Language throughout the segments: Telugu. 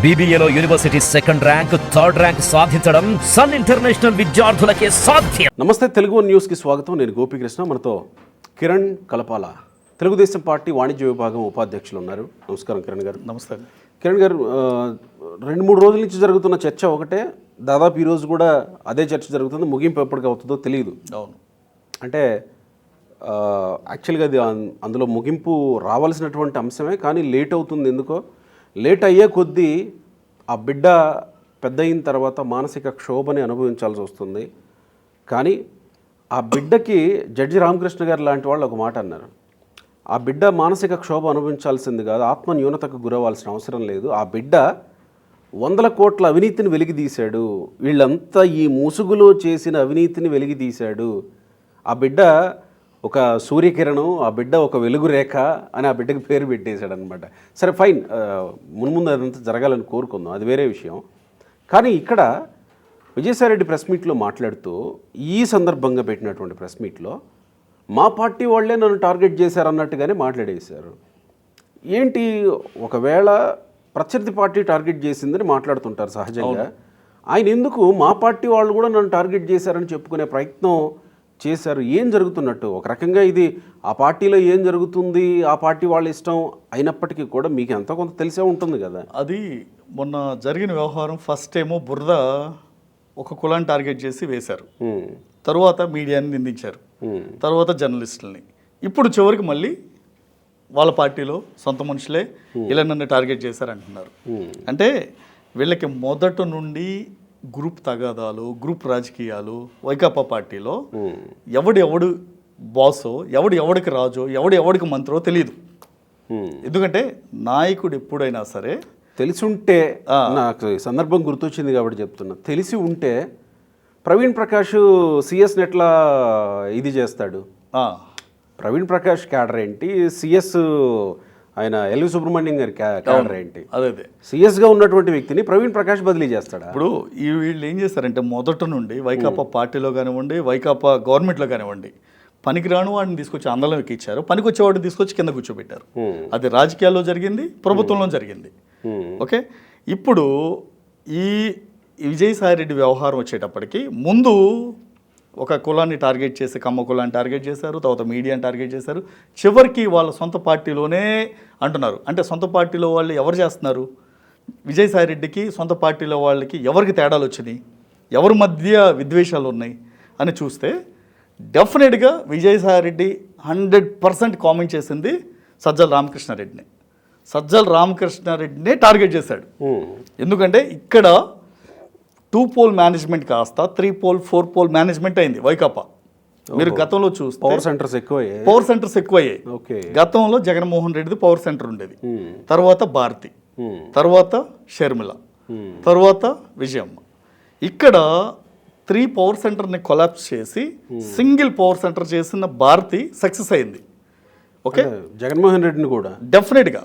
BBAలో university second rank, third rank సాధించడం సన్ ఇంటర్నేషనల్ విద్యార్థులకే సాధ్యం. నమస్తే, తెలుగు న్యూస్కి స్వాగతం. నేను గోపికృష్ణ. మనతో కిరణ్ కలపాల, తెలుగుదేశం పార్టీ వాణిజ్య విభాగం ఉపాధ్యక్షులు ఉన్నారు. నమస్కారం కిరణ్ గారు. నమస్తే కిరణ్ గారు, 2-3 రోజుల నుంచి జరుగుతున్న చర్చ ఒకటే, దాదాపు ఈరోజు కూడా అదే చర్చ జరుగుతుంది. ముగింపు ఎప్పటికి అవుతుందో తెలియదు. అవును, అంటే యాక్చువల్గా అది అందులో ముగింపు రావాల్సినటువంటి అంశమే, కానీ లేట్ అవుతుంది. ఎందుకో లేట్ అయ్యే కొద్దీ ఆ బిడ్డ పెద్ద అయిన తర్వాత మానసిక క్షోభని అనుభవించాల్సి వస్తుంది. కానీ ఆ బిడ్డకి జడ్జి రామకృష్ణ గారు లాంటి వాళ్ళు ఒక మాట అన్నారు, ఆ బిడ్డ మానసిక క్షోభ అనుభవించాల్సింది కాదు, ఆత్మ న్యూనతకు గురవ్వాల్సిన అవసరం లేదు. ఆ బిడ్డ 100 కోట్ల అవినీతిని వెలికితీశాడు, వీళ్ళంతా ఈ ముసుగులో చేసిన అవినీతిని వెలికితీశాడు. ఆ బిడ్డ ఒక సూర్యకిరణం, ఆ బిడ్డ ఒక వెలుగు రేఖ అని ఆ బిడ్డకి పేరు పెట్టేశాడు అనమాట. సరే, ఫైన్, మున్ముందు అదంతా జరగాలని కోరుకుందాం, అది వేరే విషయం. కానీ ఇక్కడ విజయసాయిరెడ్డి ప్రెస్ మీట్లో మాట్లాడుతూ, ఈ సందర్భంగా పెట్టినటువంటి ప్రెస్ మీట్లో మా పార్టీ వాళ్ళే నన్ను టార్గెట్ చేశారన్నట్టుగానే మాట్లాడేశారు. ఏంటి, ఒకవేళ ప్రత్యర్థి పార్టీ టార్గెట్ చేసిందని మాట్లాడుతుంటారు సహజంగా. ఆయన ఎందుకు మా పార్టీ వాళ్ళు కూడా నన్ను టార్గెట్ చేశారని చెప్పుకునే ప్రయత్నం చేశారు? ఏం జరుగుతున్నట్టు? ఒక రకంగా ఇది ఆ పార్టీలో ఏం జరుగుతుంది, ఆ పార్టీ వాళ్ళ ఇష్టం అయినప్పటికీ కూడా మీకు ఎంతో కొంత తెలిసే ఉంటుంది కదా. అది మొన్న జరిగిన వ్యవహారం. ఫస్ట్ ఏమో బురద ఒక కులాన్ని టార్గెట్ చేసి వేశారు, తర్వాత మీడియాని నిందించారు, తర్వాత జర్నలిస్టులని. ఇప్పుడు చివరికి మళ్ళీ వాళ్ళ పార్టీలో సొంత మనుషులే ఇలా నన్ను టార్గెట్ చేశారంటున్నారు. అంటే వీళ్ళకి మొదటి నుండి గ్రూప్ తగాదాలు, గ్రూప్ రాజకీయాలు వైకాపా పార్టీలో ఎవడు బాసో, ఎవడికి రాజో, ఎవడికి మంత్రో తెలియదు. ఎందుకంటే నాయకుడు ఎప్పుడైనా సరే తెలిసి ఉంటే, నాకు సందర్భం గుర్తొచ్చింది కాబట్టి చెప్తున్నా, తెలిసి ఉంటే ప్రవీణ్ ప్రకాష్ సిఎస్ని ఎట్లా ఇది చేస్తాడు? ప్రవీణ్ ప్రకాష్ క్యాడర్ ఏంటి, సిఎస్ ఆయన ఎల్వి సుబ్రహ్మణ్యం గారి క్యాడర్ ఏంటి? అదే సిఎస్గా ఉన్నటువంటి వ్యక్తిని ప్రవీణ్ ప్రకాష్ బదిలీ చేస్తాడా? ఇప్పుడు వీళ్ళు ఏం చేస్తారంటే మొదటి నుండి వైకాపా పార్టీలో కానివ్వండి, వైకాపా గవర్నమెంట్లో కానివ్వండి, పనికిరాను వాడిని తీసుకొచ్చి అందరం ఎక్కిచ్చారు, పనికి వచ్చేవాడిని తీసుకొచ్చి కింద కూర్చోబెట్టారు. అది రాజకీయాల్లో జరిగింది, ప్రభుత్వంలో జరిగింది. ఓకే, ఇప్పుడు ఈ విజయసాయిరెడ్డి వ్యవహారం వచ్చేటప్పటికి ముందు ఒక కులాన్ని టార్గెట్ చేసి కమ్మ కులాన్ని టార్గెట్ చేశారు, తర్వాత మీడియాని టార్గెట్ చేశారు, చివరికి వాళ్ళ సొంత పార్టీలోనే అంటున్నారు. అంటే సొంత పార్టీలో వాళ్ళు ఎవరు చేస్తున్నారు? విజయసాయిరెడ్డికి సొంత పార్టీలో వాళ్ళకి ఎవరికి తేడాలు వచ్చినాయి, ఎవరి మధ్య విద్వేషాలు ఉన్నాయి అని చూస్తే డెఫినెట్గా విజయసాయిరెడ్డి 100% కామెంట్ చేసింది సజ్జల రామకృష్ణారెడ్డిని. సజ్జల రామకృష్ణారెడ్డినే టార్గెట్ చేశాడు. ఎందుకంటే ఇక్కడ 2 పోల్ మేనేజ్మెంట్ కాస్త 3 పోల్ 4 పోల్ మేనేజ్మెంట్ అయింది వైకాపా. మీరు గతంలో చూస్తే పవర్ సెంటర్స్ ఎక్కువయ్యాయి. గతంలో జగన్మోహన్ రెడ్డిది పవర్ సెంటర్ ఉండేది, తర్వాత భారతి, తర్వాత షర్మిల, తర్వాత విజయమ్మ. ఇక్కడ 3 పవర్ సెంటర్ని కొలాప్స్ చేసి సింగిల్ పవర్ సెంటర్ చేసిన భారతి సక్సెస్ అయింది. ఓకే, జగన్మోహన్ రెడ్డిని కూడా డెఫినెట్గా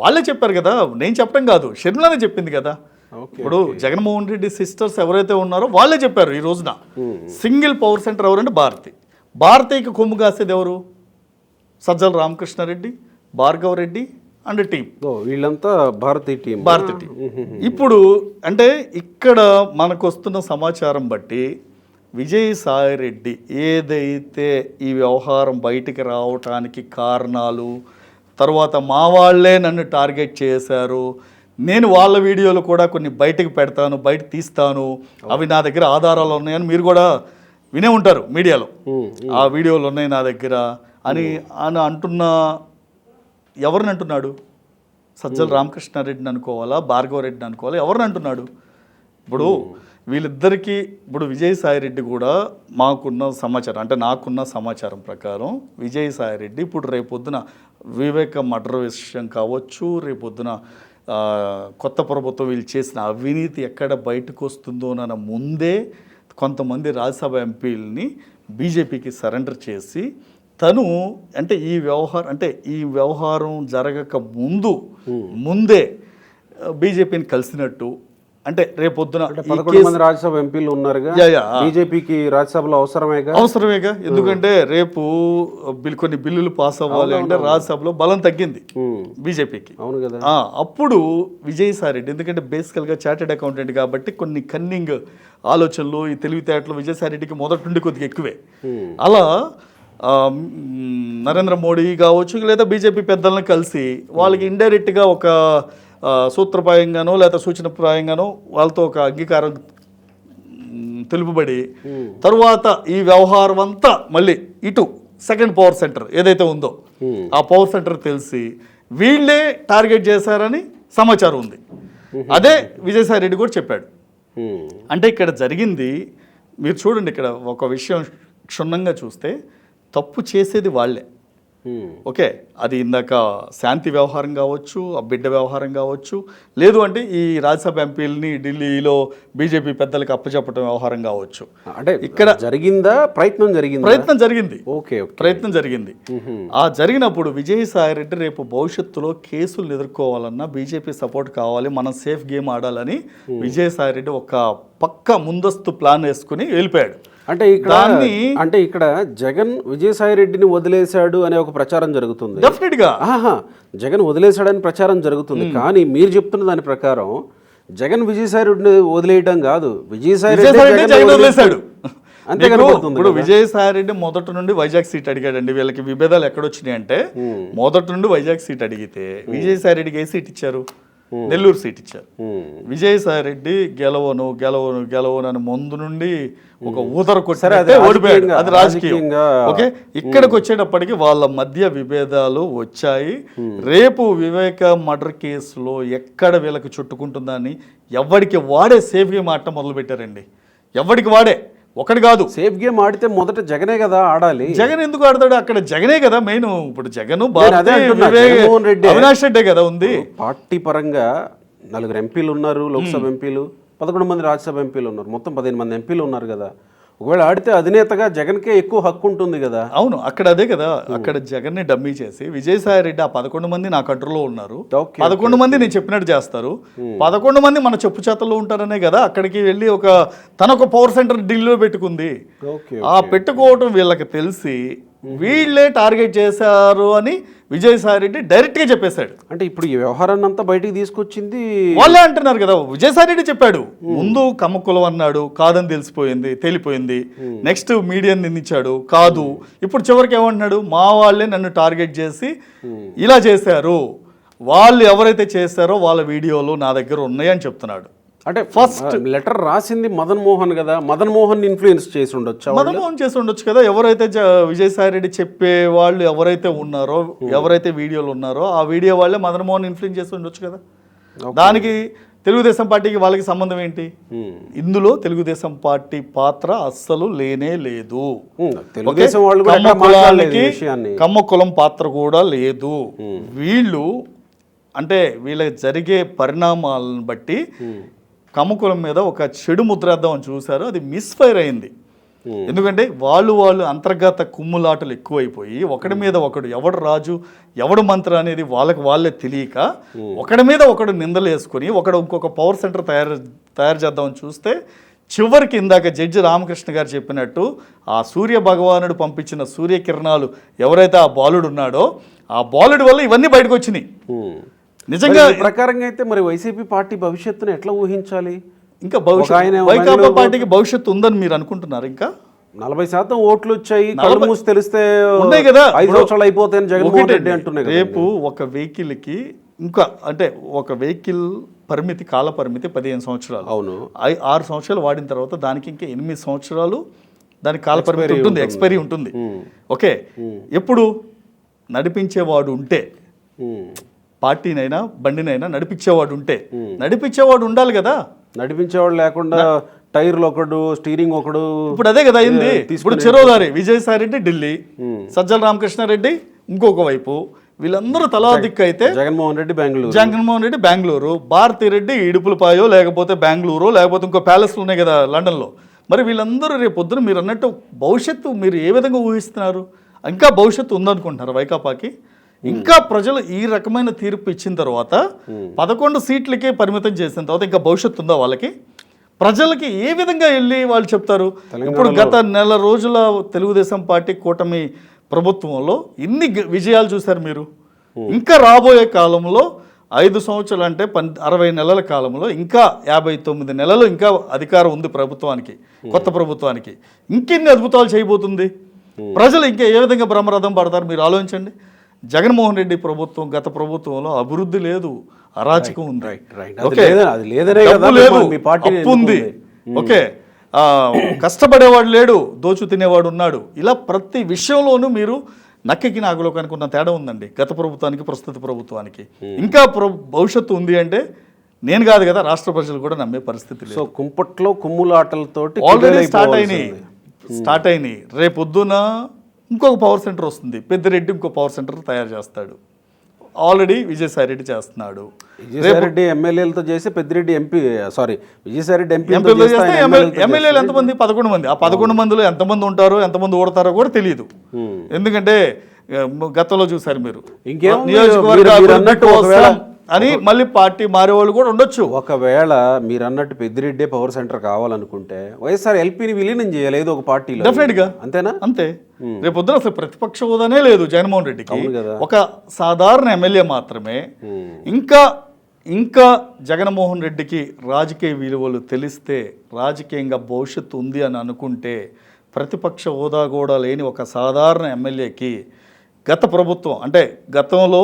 వాళ్ళే చెప్పారు కదా, నేను చెప్పడం కాదు, షర్మిలనే చెప్పింది కదా. ఇప్పుడు జగన్మోహన్ రెడ్డి సిస్టర్స్ ఎవరైతే ఉన్నారో వాళ్ళే చెప్పారు ఈ రోజున సింగిల్ పవర్ సెంటర్ ఎవరంటే భారతికి కొమ్ము కాసేది ఎవరు? సజ్జల రామకృష్ణారెడ్డి, భార్గవ్ రెడ్డి అండ్ టీం, వీళ్ళంతా భారతీ టీం. ఇప్పుడు అంటే ఇక్కడ మనకు వస్తున్న సమాచారం బట్టి విజయసాయిరెడ్డి ఏదైతే ఈ వ్యవహారం బయటికి రావటానికి కారణాలు, తర్వాత మా వాళ్ళే నన్ను టార్గెట్ చేశారు, నేను వాళ్ళ వీడియోలు కూడా కొన్ని బయటకు పెడతాను, బయట తీస్తాను, అవి నా దగ్గర ఆధారాలు ఉన్నాయని మీరు కూడా వినే ఉంటారు మీడియాలో, ఆ వీడియోలు ఉన్నాయి నా దగ్గర అని అంటున్న ఎవరిని అంటున్నాడు? సజ్జల రామకృష్ణారెడ్డిని అనుకోవాలా, భార్గవ రెడ్డిని అనుకోవాలా, ఎవరిని అంటున్నాడు? ఇప్పుడు వీళ్ళిద్దరికీ ఇప్పుడు విజయసాయిరెడ్డి కూడా మాకున్న సమాచారం, అంటే నాకున్న సమాచారం ప్రకారం విజయసాయిరెడ్డి ఇప్పుడు రేపొద్దున వివేక మర్డర్ విషయం కావచ్చు, రేపొద్దున కొత్త ప్రభుత్వం వీళ్ళు చేసిన అవినీతి ఎక్కడ బయటకు వస్తుందో అన్న ముందే కొంతమంది రాజ్యసభ ఎంపీలని బీజేపీకి సరెండర్ చేసి తను అంటే ఈ వ్యవహారం జరగక ముందే బీజేపీని కలిసినట్టు అంటే రేపొద్దున 11 మంది రాజ్యసభ ఎంపీలు ఉన్నారుగా, బీజేపీకి రాజ్యసభలో అవసరమేగా. ఎందుకంటే రేపు కొన్ని బిల్లులు పాస్ అవ్వాలి అంటే రాజ్యసభలో బలం తగ్గింది బీజేపీకి. అవును కదా. అప్పుడు విజయసాయి రెడ్డి, ఎందుకంటే బేసికల్గా చార్టెడ్ అకౌంటెంట్ కాబట్టి కొన్ని కన్నింగ్ ఆలోచనలు, ఈ తెలివితేటలు విజయసాయి రెడ్డికి మొదటి నుండి కొద్దిగా ఎక్కువే. అలా నరేంద్ర మోడీ కావచ్చు లేదా బీజేపీ పెద్దలను కలిసి వాళ్ళకి ఇండైరెక్ట్గా ఒక సూత్రప్రాయంగానో లేదా సూచనప్రాయంగానో వాళ్ళతో ఒక అంగీకారం తెలుపబడి తరువాత ఈ వ్యవహారం అంతా మళ్ళీ ఇటు సెకండ్ పవర్ సెంటర్ ఏదైతే ఉందో ఆ పవర్ సెంటర్ తెలిసి వీళ్ళే టార్గెట్ చేశారని సమాచారం ఉంది. అదే విజయసాయి రెడ్డి కూడా చెప్పాడు. అంటే ఇక్కడ జరిగింది మీరు చూడండి, ఇక్కడ ఒక విషయం క్షుణ్ణంగా చూస్తే తప్పు చేసేది వాళ్ళే. ఓకే, అది ఇందాక శాంతి వ్యవహారం కావచ్చు, ఆ బిడ్డ వ్యవహారం కావచ్చు, లేదు అంటే ఈ రాజ్యసభ ఎంపీలని ఢిల్లీలో బీజేపీ పెద్దలకు అప్పచెప్పడం వ్యవహారం కావచ్చు. అంటే ఇక్కడ జరిగిందా ప్రయత్నం జరిగింది. ఓకే, ప్రయత్నం జరిగింది. ఆ జరిగినప్పుడు విజయసాయి రెడ్డి రేపు భవిష్యత్తులో కేసులు ఎదుర్కోవాలన్నా బీజేపీ సపోర్ట్ కావాలి, మనం సేఫ్ గేమ్ ఆడాలని విజయసాయి రెడ్డి ఒక పక్క ముందస్తు ప్లాన్ వేసుకుని వెళ్ళిపోయాడు. అంటే ఇక్కడ జగన్ విజయసాయి రెడ్డిని వదిలేశాడు అనే ఒక ప్రచారం జరుగుతుంది. డెఫినెట్గా జగన్ వదిలేశాడని ప్రచారం జరుగుతుంది. కానీ మీరు చెప్తున్న దాని ప్రకారం జగన్ విజయసాయి రెడ్డిని వదిలేయడం కాదు, విజయసాయి రెడ్డి వదిలేశాడు. ఇప్పుడు విజయసాయి రెడ్డి మొదటి నుండి వైజాగ్ సీట్ అడిగాడండి. వీళ్ళకి విభేదాలు ఎక్కడొచ్చినాయి అంటే మొదటి నుండి వైజాగ్ సీట్ అడిగితే విజయసాయి రెడ్డికి ఏ సీట్ ఇచ్చారు? నెల్లూరు సీట్ ఇచ్చారు. విజయసాయి రెడ్డి గెలవను అని ముందు నుండి ఒక ఊదర కొట్టారు, ఓడిపోయాడు. అది రాజకీయం. ఓకే, ఇక్కడికి వచ్చేటప్పటికి వాళ్ళ మధ్య విభేదాలు వచ్చాయి. రేపు వివేక మర్డర్ కేసులో ఎక్కడ వీళ్ళకి చుట్టుకుంటుందని ఎవరికి వాడే సేఫ్ గేమ్ ఆడటం మొదలు పెట్టారండి. ఎవరికి వాడే, ఒకటి కాదు. సేఫ్ గేమ్ ఆడితే మొదట జగనే కదా ఆడాలి. జగన్ ఎందుకు ఆడతాడు? అక్కడ జగనే కదా మెయిన్. ఇప్పుడు జగన్ అవినాష్ రెడ్డే కదా ఉంది. పార్టీ పరంగా 4 ఎంపీలు ఉన్నారు, లోక్సభ ఎంపీలు, 11 మంది రాజ్యసభ ఎంపీలు ఉన్నారు, మొత్తం 15 మంది ఎంపీలు ఉన్నారు కదా. ఒకవేళ ఆడితే అధినేతగా జగన్కే ఎక్కువ హక్కు ఉంటుంది కదా. అవును, అక్కడ అదే కదా. అక్కడ జగన్ని డమ్మీ చేసి విజయసాయి రెడ్డి ఆ 11 మంది నా కంట్రోల్లో ఉన్నారు, 11 మంది నేను చెప్పినట్టు చేస్తారు, 11 మంది మన చెప్పు చేతల్లో ఉంటారనే కదా అక్కడికి వెళ్ళి తనొక పవర్ సెంటర్ ఢిల్లీలో పెట్టుకుంది. ఆ పెట్టుకోవటం వీళ్ళకి తెలిసి వీళ్ళే టార్గెట్ చేశారు అని విజయసాయి రెడ్డి డైరెక్ట్గా చెప్పేశాడు. అంటే ఇప్పుడు ఈ వ్యవహారాన్ని అంతా బయటికి తీసుకొచ్చింది వాళ్ళే అంటున్నారు కదా. విజయసాయి రెడ్డి చెప్పాడు, ముందు కమ్మకులం అన్నాడు, కాదని తేలిపోయింది. నెక్స్ట్ మీడియాని నిందించాడు, కాదు. ఇప్పుడు చివరికి ఏమంటున్నాడు, మా వాళ్ళే నన్ను టార్గెట్ చేసి ఇలా చేశారు, వాళ్ళు ఎవరైతే చేశారో వాళ్ళ వీడియోలు నా దగ్గర ఉన్నాయని చెప్తున్నాడు. అంటే ఫస్ట్ లెటర్ రాసింది మదన్ మోహన్ కదా, మదన్ మోహన్ ఇన్ఫ్లుయెన్స్ చేసి ఉండొచ్చు కదా. ఎవరైతే విజయసాయి రెడ్డి చెప్పే వాళ్ళు ఎవరైతే ఉన్నారో, ఎవరైతే వీడియోలు ఉన్నారో ఆ వీడియో వాళ్ళే మదన్ మోహన్ ఇన్ఫ్లుయెన్స్ చేసి ఉండొచ్చు కదా. దానికి తెలుగుదేశం పార్టీకి వాళ్ళకి సంబంధం ఏంటి? ఇందులో తెలుగుదేశం పార్టీ పాత్ర అస్సలు లేనే లేదు. కమ్మ కులం పాత్ర కూడా లేదు. వీళ్ళు అంటే వీళ్ళకి జరిగే పరిణామాలను బట్టి కమ్మకులం మీద ఒక చెడు ముద్రేద్దామని చూశారు, అది మిస్ఫైర్ అయింది. ఎందుకంటే వాళ్ళు అంతర్గత కుమ్ములాటలు ఎక్కువైపోయి ఒకడి మీద ఒకడు, ఎవడు రాజు ఎవడు మంత్రి అనేది వాళ్ళే తెలియక ఒకడి మీద ఒకడు నిందలు వేసుకొని ఇంకొక పవర్ సెంటర్ తయారు చేద్దామని చూస్తే చివరికి ఇందాక జడ్జి రామకృష్ణ గారు చెప్పినట్టు ఆ సూర్య భగవానుడు పంపించిన సూర్యకిరణాలు ఎవరైతే ఆ బాలుడు ఉన్నాడో ఆ బాలుడి వల్ల ఇవన్నీ బయటకు వచ్చినాయి. నిజంగా ప్రకారంగా అయితే మరి వైసీపీ పార్టీ భవిష్యత్తును ఎట్లా ఊహించాలి? ఇంకా వైకాపా పార్టీకి భవిష్యత్తు ఉందని మీరు అనుకుంటున్నారు? ఇంకా 40% ఓట్లు వచ్చాయి, కళ్ళు మూసి తెలిస్తే ఉన్నాయి కదా, 5 సంవత్సరాలు అయిపోతాయని జగన్మోహన్ రెడ్డి అంటున్నారు. రేపు ఒక వెహికల్కి ఇంకా అంటే ఒక వెహికల్ కాల పరిమితి 15 సంవత్సరాలు. అవును, 6 సంవత్సరాలు వాడిన తర్వాత దానికి ఇంకా 8 సంవత్సరాలు దానికి కాల పరిమితి ఉంటుంది, ఎక్స్పైరీ ఉంటుంది. ఓకే, ఎప్పుడు నడిపించేవాడు ఉంటే, పార్టీనైనా బండినైనా నడిపించేవాడు ఉండాలి కదా. నడిపించేవాడు లేకుండా టైర్లు ఒకడు, స్టీరింగ్ ఒకడు. ఇప్పుడు అదే కదా అయింది. ఇప్పుడు చెరోదారి విజయసాయి రెడ్డి ఢిల్లీ, సజ్జల రామకృష్ణారెడ్డి ఇంకొక వైపు, వీళ్ళందరూ తలా దిక్కు అయితే జగన్మోహన్ రెడ్డి బెంగళూరు, భారతిరెడ్డి ఇడుపులపాయో లేకపోతే బెంగళూరు లేకపోతే ఇంకో ప్యాలెస్లు ఉన్నాయి కదా లండన్లో. మరి వీళ్ళందరూ రేపు పొద్దున మీరు అన్నట్టు భవిష్యత్తు మీరు ఏ విధంగా ఊహిస్తున్నారు? ఇంకా భవిష్యత్తు ఉందనుకుంటున్నారు వైకాపాకి? ఇంకా ప్రజలు ఈ రకమైన తీర్పు ఇచ్చిన తర్వాత 11 సీట్లకే పరిమితం చేసిన తర్వాత ఇంకా భవిష్యత్తు ఉందా వాళ్ళకి? ప్రజలకి ఏ విధంగా వెళ్ళి వాళ్ళు చెప్తారు? ఇప్పుడు గత నెల రోజుల తెలుగుదేశం పార్టీ కూటమి ప్రభుత్వంలో ఇన్ని విజయాలు చూశారు మీరు. ఇంకా రాబోయే కాలంలో 5 సంవత్సరాలు అంటే 60 నెలల కాలంలో ఇంకా 59 నెలలు ఇంకా అధికారం ఉంది ప్రభుత్వానికి, కొత్త ప్రభుత్వానికి. ఇంకెన్ని అద్భుతాలు చేయబోతుంది? ప్రజలు ఇంకా ఏ విధంగా బ్రహ్మరథం పడతారు మీరు ఆలోచించండి. జగన్మోహన్ రెడ్డి ప్రభుత్వం గత ప్రభుత్వంలో అభివృద్ధి లేదు, అరాచకం ఉంది, డబ్బు లేదు, అప్పు ఉంది, ఓకే, కష్టపడేవాడు లేడు, దోచు తినేవాడు ఉన్నాడు. ఇలా ప్రతి విషయంలోనూ మీరు నక్కికి నాగులోకానికి ఉన్న తేడా ఉందండి గత ప్రభుత్వానికి ప్రస్తుత ప్రభుత్వానికి. ఇంకా భవిష్యత్తు ఉంది అంటే నేను కాదు కదా, రాష్ట్ర ప్రజలు కూడా నమ్మే పరిస్థితి లేదు. సో కుంపట్లో కుమ్ములాటలతోటి ఆల్రెడీ స్టార్ట్ అయినాయి. రేపొద్దున ఇంకొక పవర్ సెంటర్ వస్తుంది, పెద్దిరెడ్డి ఇంకో పవర్ సెంటర్ తయారు చేస్తాడు. ఆల్రెడీ విజయసాయిరెడ్డి చేస్తున్నాడు. విజయసాయిరెడ్డి ఎమ్మెల్యేలతో చేసి పెద్దిరెడ్డి ఎంపీ, సారీ విజయసాయిరెడ్డి ఎమ్మెల్యేలు ఎంతమంది? 11 మంది. ఆ 11 మందిలో ఎంతమంది ఉంటారో ఎంతమంది ఓడతారో కూడా తెలియదు. ఎందుకంటే గతంలో చూసారు మీరు, నియోజకవర్గ అని మళ్ళీ పార్టీ మారేవాళ్ళు కూడా ఉండొచ్చు. ఒకవేళ మీరు అన్నట్టు పెద్దిరెడ్డి పవర్ సెంటర్ కావాలనుకుంటే వైఎస్ఆర్ ఎల్పీని విలీనం చేయాలి ఏదో ఒక పార్టీలో. డెఫినెట్ గా అంతేనా? అంతే. రేపొద్దున అసలు ప్రతిపక్ష హోదానే లేదు జగన్మోహన్ రెడ్డికి, ఒక సాధారణ ఎమ్మెల్యే మాత్రమే. ఇంకా జగన్మోహన్ రెడ్డికి రాజకీయ విలువలు తెలిస్తే, రాజకీయంగా భవిష్యత్తు ఉంది అని అనుకుంటే, ప్రతిపక్ష హోదా కూడా లేని ఒక సాధారణ ఎమ్మెల్యేకి గత ప్రభుత్వం అంటే గతంలో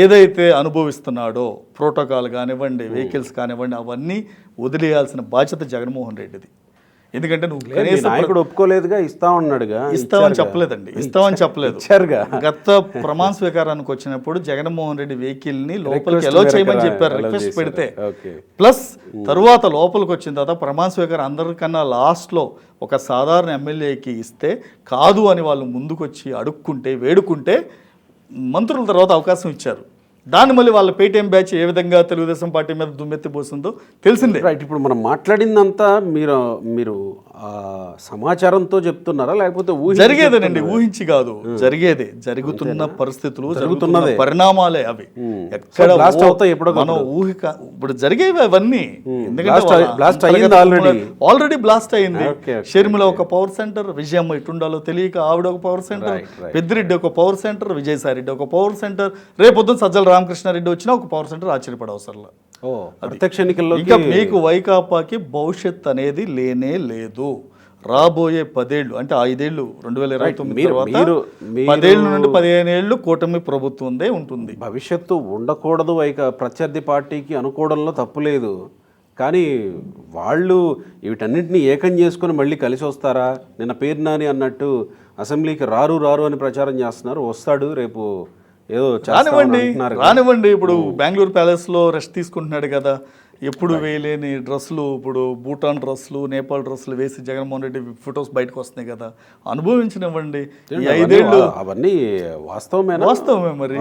ఏదైతే అనుభవిస్తున్నాడో ప్రోటోకాల్ కానివ్వండి, వెహికల్స్ కానివ్వండి, అవన్నీ వదిలేయాల్సిన బాధ్యత జగన్మోహన్ రెడ్డిది. ఎందుకంటే నువ్వు నాయకుడు ఒప్పుకోలేదుగా, ఇస్తామని చెప్పలేదండి, ఇస్తామని చెప్పలేదు. గత ప్రమాణ స్వీకారానికి వచ్చినప్పుడు జగన్మోహన్ రెడ్డి వెహికల్ ని లోపలికి ఎలా చేయమని చెప్పారు, రిక్వెస్ట్ పెడితే. ప్లస్ తరువాత లోపలికి వచ్చిన తర్వాత ప్రమాణ స్వీకారం అందరికన్నా లాస్ట్ లో ఒక సాధారణ ఎమ్మెల్యేకి ఇస్తే కాదు అని వాళ్ళు ముందుకొచ్చి అడుక్కుంటే, వేడుకుంటే మంత్రుల తర్వాత అవకాశం ఇచ్చారు. దాన్ని మళ్ళీ వాళ్ళ పేటీఎం బ్యాచ్ ఏ విధంగా తెలుగుదేశం పార్టీ మీద దుమ్మెత్తిపోసిందో తెలిసిందే. రైట్. ఇప్పుడు మనం మాట్లాడిందంతా మీరు సమాచారంతో చెప్తున్నారా లేకపోతే జరిగేదేనండి, ఊహించి కాదు, జరిగేదే, జరుగుతున్న పరిస్థితులు, జరుగుతున్న పరిణామాలే అవి. ఎక్కడ మనం ఇప్పుడు జరిగేవి అవన్నీ. ఆల్రెడీ బ్లాస్ట్ అయింది. షర్మిల ఒక పవర్ సెంటర్, విజయమ్మ ఇటుండాలో తెలియక ఆవిడ ఒక పవర్ సెంటర్, పెద్దిరెడ్డి ఒక పవర్ సెంటర్, విజయసాయిరెడ్డి ఒక పవర్ సెంటర్, రేపొద్దున సజ్జల రామకృష్ణారెడ్డి వచ్చినా ఒక పవర్ సెంటర్, ఆశ్చర్యపడే అవసరం. ప్రత్యక్ష ఎన్నికల్లో ఇంకా మీకు వైకాపాకి భవిష్యత్ అనేది లేనే లేదు. రాబోయే 10 ఏళ్ళు అంటే 5 ఏళ్ళు 2029 తర్వాత 10 ఏళ్ళ నుండి 15 ఏళ్ళు కూటమి ప్రభుత్వందే ఉంటుంది. భవిష్యత్తు ఉండకూడదు ప్రత్యర్థి పార్టీకి అనుకోవడంలో తప్పు లేదు. కానీ వాళ్ళు వీటన్నింటినీ ఏకం చేసుకుని మళ్ళీ కలిసి వస్తారా? నిన్న పేరు నాని అన్నట్టు అసెంబ్లీకి రారు అని ప్రచారం చేస్తున్నారు. వస్తాడు రేపు, ఏదో రానివ్వండి. ఇప్పుడు బెంగళూరు ప్యాలెస్లో రెస్ట్ తీసుకుంటున్నాడు కదా, ఎప్పుడు వేయలేని డ్రెస్సులు, ఇప్పుడు భూటాన్ డ్రెస్సులు, నేపాల్ డ్రెస్సులు వేసి జగన్మోహన్ రెడ్డి ఫొటోస్ బయటకు వస్తున్నాయి కదా, అనుభవించనివ్వండి. 5 ఏళ్ళు అవన్నీ వాస్తవమే. మరి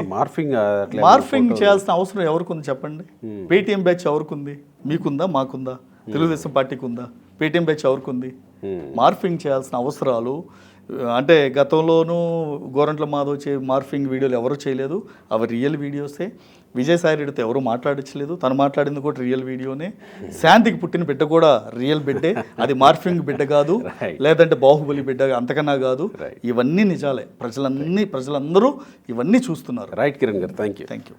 మార్ఫింగ్ చేయాల్సిన అవసరం ఎవరికి ఉంది చెప్పండి? పేటీఎం బ్యాచ్ ఎవరికి ఉంది? మీకుందా? మాకుందా? తెలుగుదేశం పార్టీకి ఉందా? పేటీఎం బ్యాచ్ ఎవరికి ఉంది? మార్ఫింగ్ చేయాల్సిన అవసరాలు అంటే గతంలోనూ గోరంట్ల మాధవ్ మార్ఫింగ్ వీడియోలు ఎవరు చేయలేదు, అవి రియల్ వీడియోసే. విజయసాయిరెడ్డితో ఎవరు మాట్లాడించలేదు, తను మాట్లాడింది కూడా రియల్ వీడియోనే. శాంతికి పుట్టిన బిడ్డ కూడా రియల్ బిడ్డే, అది మార్ఫింగ్ బిడ్డ కాదు, లేదంటే బాహుబలి బిడ్డ అంతకన్నా కాదు. ఇవన్నీ నిజాలే. ప్రజలందరూ ఇవన్నీ చూస్తున్నారు. రైట్ కిరణ్ గారు, థ్యాంక్ యూ.